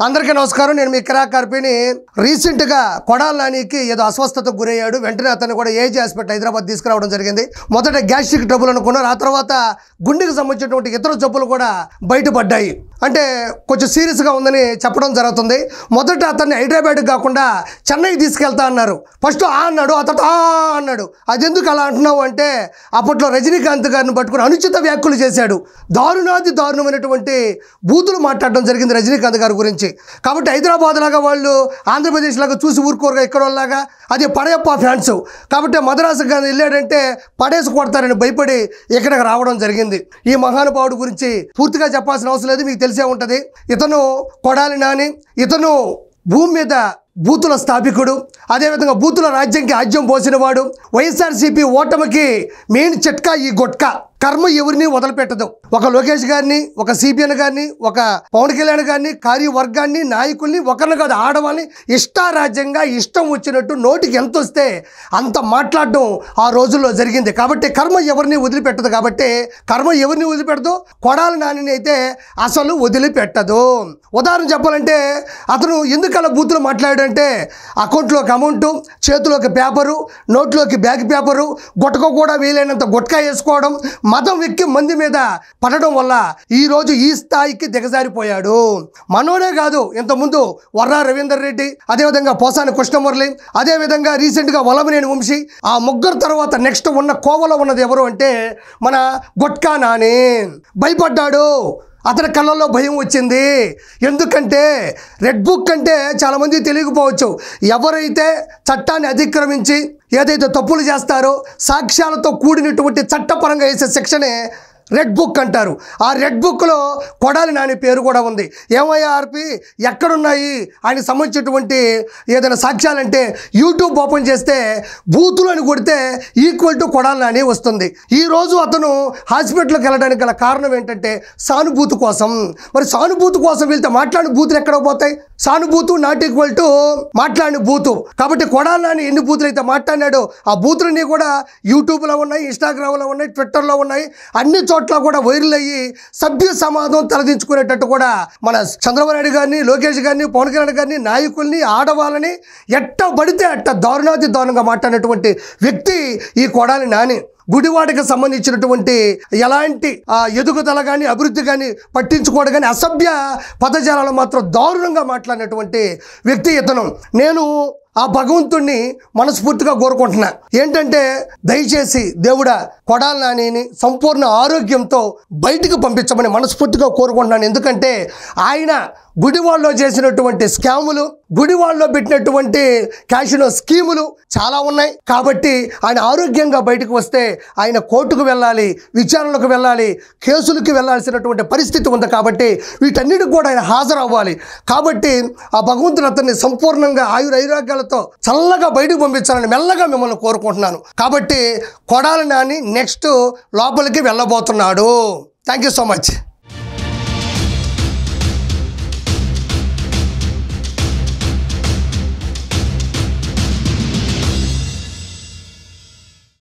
అందరికీ నమస్కారం. నేను మీ కిరాక్ కార్పిని. రీసెంట్గా కొడాలి నానికి ఏదో అస్వస్థతకు గురయ్యాడు. వెంటనే అతను కూడా ఏజీ హాస్పిటల్ హైదరాబాద్ తీసుకురావడం జరిగింది. మొదట గ్యాస్ట్రిక్ ట్రబుల్ అనుకున్నారు. ఆ తర్వాత గుండెకి సంబంధించినటువంటి ఇతర జబ్బులు కూడా బయటపడ్డాయి. అంటే కొంచెం సీరియస్గా ఉందని చెప్పడం జరుగుతుంది. మొదట అతన్ని హైదరాబాద్ కాకుండా చెన్నై తీసుకెళ్తా అన్నారు. ఫస్ట్ ఆ అన్నాడు, ఆ తర్వాత అన్నాడు. అది ఎందుకు అలా అంటున్నావు అంటే అప్పట్లో రజనీకాంత్ గారిని పట్టుకుని అనుచిత వ్యాఖ్యలు చేశాడు. దారుణమైనటువంటి బూతులు మాట్లాడడం జరిగింది రజనీకాంత్ గారి గురించి. కాబట్టి హైదరాబాద్ లాగా వాళ్ళు ఆంధ్రప్రదేశ్ లాగా చూసి ఊరుకోరుగా ఇక్కడ వాళ్ళలాగా. అది పడయప్ప ఫ్యాన్స్. కాబట్టి మద్రాసు కానీ వెళ్ళాడంటే పడేసి కొడతారని భయపడి ఇక్కడికి రావడం జరిగింది. ఈ మహానుభావుడు గురించి పూర్తిగా చెప్పాల్సిన అవసరం లేదు, మీకు తెలిసే ఉంటుంది. ఇతను కొడాలి నాని, ఇతను భూమి మీద బూతుల స్థాపికుడు, అదేవిధంగా బూతుల రాజ్యంకి ఆజ్యం పోసినవాడు. వైఎస్ఆర్సీపీ ఓటమికి మెయిన్ చిట్కా ఈ గుట్కా. కర్మ ఎవరిని వదిలిపెట్టదు. ఒక లోకేష్ గారిని, ఒక సిపిఎన్ గారిని, ఒక పవన్ కళ్యాణ్ గారిని, కార్యవర్గాన్ని, నాయకుల్ని, ఒకరిని కాదు ఆడవాళ్ళని ఇష్టారాజ్యంగా ఇష్టం వచ్చినట్టు నోటికి ఎంత వస్తే అంత మాట్లాడడం ఆ రోజుల్లో జరిగింది. కాబట్టి కర్మ ఎవరిని వదిలిపెట్టదు. కాబట్టి కర్మ ఎవరిని వదిలిపెట్టదు, కొడాలి నానిని అయితే అసలు వదిలిపెట్టదు. ఉదాహరణ చెప్పాలంటే అతను ఎందుకలా బూతులు మాట్లాడాడంటే అకౌంట్లోకి అమౌంటు, చేతిలోకి పేపరు, నోట్లోకి బ్యాగ్ పేపరు, గుట్టక కూడా వీలైనంత గుట్కా వేసుకోవడం, మతం ఎక్కి మంది మీద పడడం వల్ల ఈరోజు ఈ స్థాయికి దిగజారిపోయాడు. మనోడే కాదు, ఇంతకుముందు వర్రా రవీందర్ రెడ్డి, అదేవిధంగా పోసాని కృష్ణమురళి, అదేవిధంగా రీసెంట్గా వలమనేని వంశీ, ఆ ముగ్గురు తర్వాత నెక్స్ట్ ఉన్న కోవలో ఉన్నది ఎవరు అంటే మన గుట్కా నాని. భయపడ్డాడు. అతని కళ్ళల్లో భయం వచ్చింది. ఎందుకంటే రెడ్ బుక్ అంటే చాలామంది తెలియకపోవచ్చు. ఎవరైతే చట్టాన్ని అతిక్రమించి ఏదైతే తప్పులు చేస్తారో సాక్ష్యాలతో కూడినటువంటి చట్టపరంగా వేసే సెక్షనే రెడ్ బుక్ అంటారు. ఆ రెడ్ బుక్లో కొడాలి నాని పేరు కూడా ఉంది. ఏమయ్యా ఆర్పి ఎక్కడున్నాయి ఆయనకు సంబంధించినటువంటి ఏదైనా సాక్ష్యాలంటే యూట్యూబ్ ఓపెన్ చేస్తే బూతులు అని కొడితే ఈక్వల్ టు కొడాలి నాని వస్తుంది. ఈరోజు అతను హాస్పిటల్కి వెళ్ళడానికి గల కారణం ఏంటంటే సానుభూతి కోసం. మరి సానుభూతి కోసం వెళ్తే మాట్లాడిన బూతులు ఎక్కడ పోతాయి? సానుభూతు నాట్ ఈక్వల్ టు మాట్లాడిన బూతు. కాబట్టి కొడాలి నాని ఎన్ని బూతులు అయితే మాట్లాడినాడో ఆ బూతులన్నీ కూడా యూట్యూబ్లో ఉన్నాయి, ఇన్స్టాగ్రామ్లో ఉన్నాయి, ట్విట్టర్లో ఉన్నాయి. అన్ని చోట్ల కూడా వైరల్ అయ్యి సభ్య సమాజం తలదించుకునేటట్టు కూడా మన చంద్రబాబు నాయుడు గారిని, లోకేష్ గారిని, పవన్ కళ్యాణ్ గారిని, నాయకుల్ని, ఆడవాళ్ళని ఎట్ట పడితే అట్ట దారుణంగా మాట్లాడినటువంటి వ్యక్తి ఈ కొడాలి నాని. గుడివాడకి సంబంధించినటువంటి ఎలాంటి ఎదుగుదల కానీ అభివృద్ధి కానీ పట్టించుకోవడం కానీ అసభ్య పదజాలాలు మాత్రం దారుణంగా మాట్లాడినటువంటి వ్యక్తి ఇతను. నేను ఆ భగవంతుణ్ణి మనస్ఫూర్తిగా కోరుకుంటున్నా. ఏంటంటే దయచేసి దేవుడా కొడాలి నానిని సంపూర్ణ ఆరోగ్యంతో బయటికి పంపించమని మనస్ఫూర్తిగా కోరుకుంటున్నాను. ఎందుకంటే ఆయన గుడివాడలో చేసినటువంటి స్కాములు, గుడివాడలో పెట్టినటువంటి క్యాషినో స్కీములు చాలా ఉన్నాయి. కాబట్టి ఆయన ఆరోగ్యంగా బయటకు వస్తే ఆయన కోర్టుకు వెళ్ళాలి, విచారణకు వెళ్ళాలి, కేసులకి వెళ్ళాల్సినటువంటి పరిస్థితి ఉంది. కాబట్టి వీటన్నిటికి కూడా ఆయన హాజరవ్వాలి. కాబట్టి ఆ భగవంతుడు అతన్ని సంపూర్ణంగా ఆయురారోగ్యాలతో చల్లగా బయటకు పంపించాలని మెల్లగా మిమ్మల్ని కోరుకుంటున్నాను. కాబట్టి కొడాలి నాని నెక్స్ట్ లోపలికి వెళ్ళబోతున్నాడు. Thank you so much.